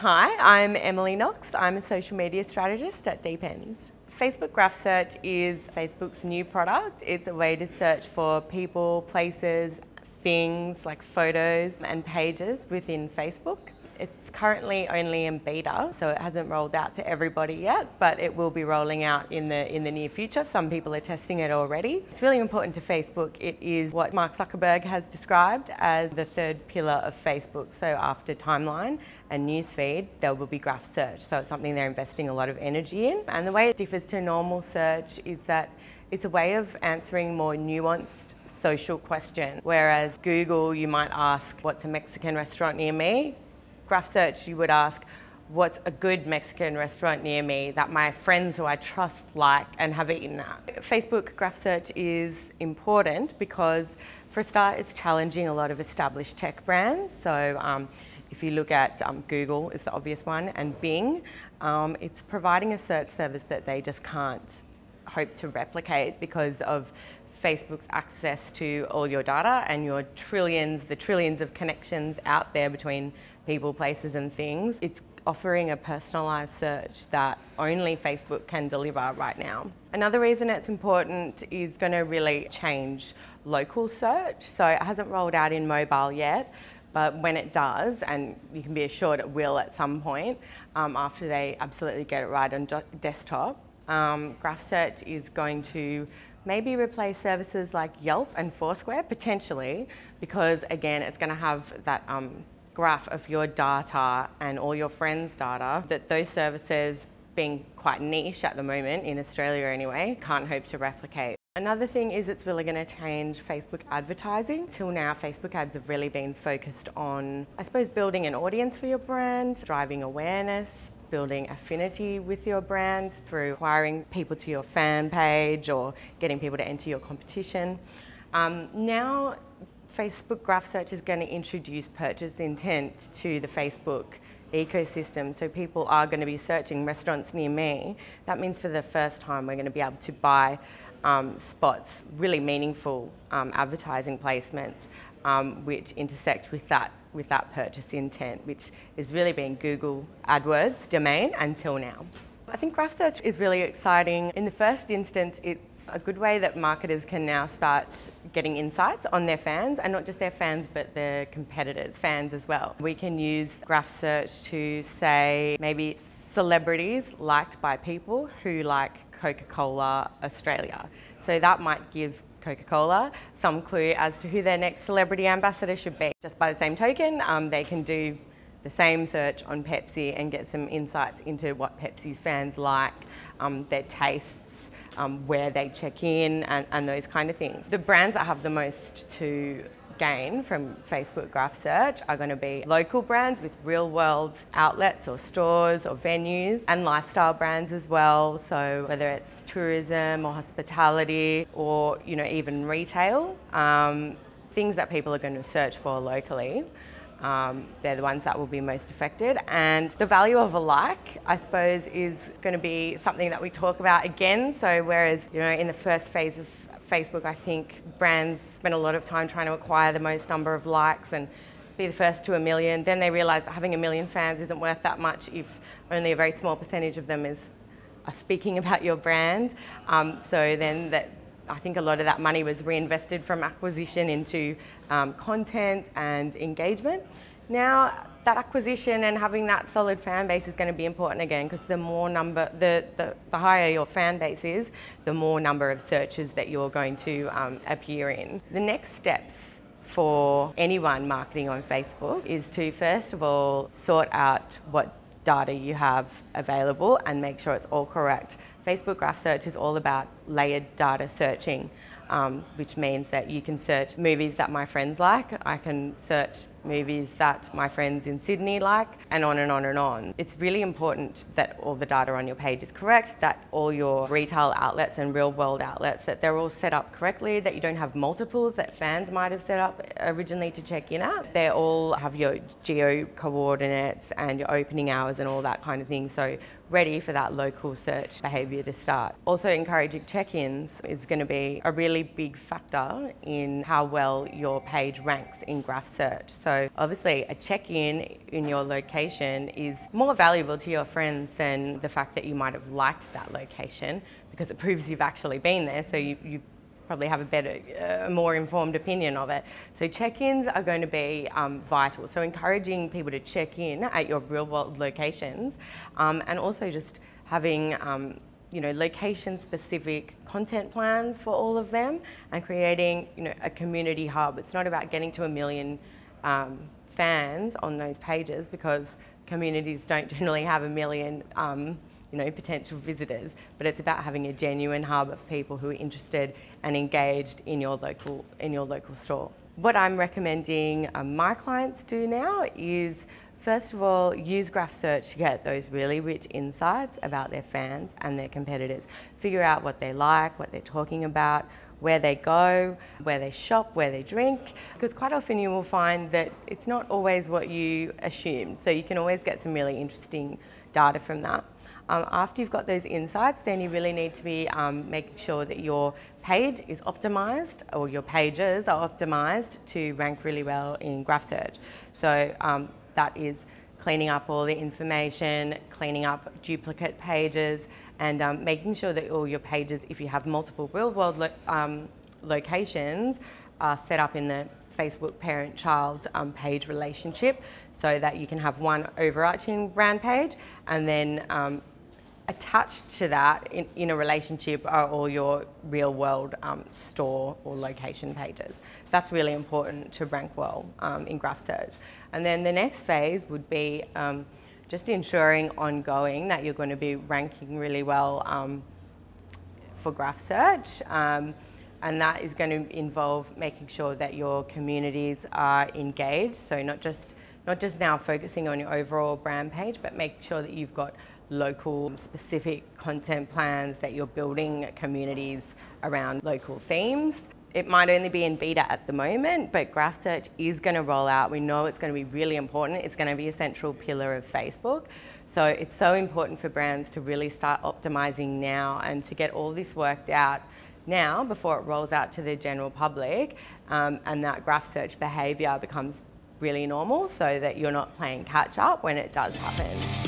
Hi, I'm Emily Knox. I'm a social media strategist at Deepend. Facebook Graph Search is Facebook's new product. It's a way to search for people, places, things like photos and pages within Facebook. It's currently only in beta, so it hasn't rolled out to everybody yet, but it will be rolling out in the near future. Some people are testing it already. It's really important to Facebook. It is what Mark Zuckerberg has described as the third pillar of Facebook. So after timeline and newsfeed, there will be graph search. So it's something they're investing a lot of energy in. And the way it differs to normal search is that it's a way of answering more nuanced social questions. Whereas Google, you might ask, what's a Mexican restaurant near me? Graph search, you would ask, what's a good Mexican restaurant near me that my friends who I trust like and have eaten at? Facebook graph search is important because, for a start, it's challenging a lot of established tech brands. So if you look at Google is the obvious one, and Bing, it's providing a search service that they just can't hope to replicate because of Facebook's access to all your data and the trillions of connections out there between people, places and things. It's offering a personalised search that only Facebook can deliver right now. Another reason it's important is going to really change local search. So it hasn't rolled out in mobile yet, but when it does, and you can be assured it will at some point, after they absolutely get it right on desktop, graph search is going to maybe replace services like Yelp and Foursquare, potentially, because again, it's going to have that graph of your data and all your friends' data, that those services, being quite niche at the moment, in Australia anyway, can't hope to replicate. Another thing is it's really going to change Facebook advertising. Till now, Facebook ads have really been focused on, I suppose, building an audience for your brand, driving awareness, building affinity with your brand through acquiring people to your fan page or getting people to enter your competition. Now, Facebook Graph Search is going to introduce purchase intent to the Facebook ecosystem. So people are going to be searching restaurants near me. That means for the first time we're going to be able to buy spots, really meaningful advertising placements which intersect with that purchase intent, which is really been Google AdWords domain until now. I think graph search is really exciting. In the first instance, it's a good way that marketers can now start getting insights on their fans, and not just their fans, but their competitors' fans as well. We can use graph search to say maybe celebrities liked by people who like Coca-Cola Australia. So that might give Coca-Cola some clue as to who their next celebrity ambassador should be. Just by the same token, they can do the same search on Pepsi and get some insights into what Pepsi's fans like, their tastes, where they check in and those kind of things. The brands that have the most to gain from Facebook graph search are going to be local brands with real world outlets or stores or venues, and lifestyle brands as well. So whether it's tourism or hospitality or even retail, things that people are going to search for locally. They're the ones that will be most affected. And the value of a like, I suppose, is going to be something that we talk about again. So whereas, in the first phase of Facebook, I think brands spend a lot of time trying to acquire the most number of likes and be the first to 1 million. Then they realise that having 1 million fans isn't worth that much if only a very small percentage of them are speaking about your brand. So then I think a lot of that money was reinvested from acquisition into content and engagement. Now, that acquisition and having that solid fan base is going to be important again, because the higher your fan base is, the more number of searches that you're going to appear in. The next steps for anyone marketing on Facebook is to, first of all, sort out what data you have available and make sure it's all correct. Facebook Graph Search is all about layered data searching, which means that you can search movies that my friends like, I can search movies that my friends in Sydney like, and on and on and on. It's really important that all the data on your page is correct, that all your retail outlets and real world outlets, that they're all set up correctly, that you don't have multiples that fans might have set up originally to check in at. They all have your geo coordinates and your opening hours and all that kind of thing, so ready for that local search behaviour to start. Also, encouraging check-ins is going to be a really big factor in how well your page ranks in graph search. So So obviously a check-in in your location is more valuable to your friends than the fact that you might have liked that location, because it proves you've actually been there, so you probably have a better, more informed opinion of it. So check-ins are going to be vital. So encouraging people to check in at your real-world locations, and also just having location-specific content plans for all of them, and creating a community hub. It's not about getting to 1 million fans on those pages, because communities don't generally have 1 million potential visitors, but it's about having a genuine hub of people who are interested and engaged in your local store. What I'm recommending my clients do now is, first of all, use graph search to get those really rich insights about their fans and their competitors. Figure out what they like, what they're talking about, where they go, where they shop, where they drink, because quite often you will find that it's not always what you assumed. So you can always get some really interesting data from that. After you've got those insights, then you really need to be making sure that your page is optimized, or your pages are optimized to rank really well in graph search. So that is cleaning up all the information, cleaning up duplicate pages, and making sure that all your pages, if you have multiple real-world locations, are set up in the Facebook parent-child page relationship, so that you can have one overarching brand page, and then attached to that in a relationship are all your real-world store or location pages. That's really important to rank well in graph search. And then the next phase would be just ensuring ongoing that you're going to be ranking really well for graph search. And that is going to involve making sure that your communities are engaged. So not just now focusing on your overall brand page, but making sure that you've got local specific content plans, that you're building communities around local themes. It might only be in beta at the moment, but graph search is going to roll out. We know it's going to be really important. It's going to be a central pillar of Facebook. So it's so important for brands to really start optimizing now, and to get all this worked out now before it rolls out to the general public, and that graph search behavior becomes really normal, so that you're not playing catch up when it does happen.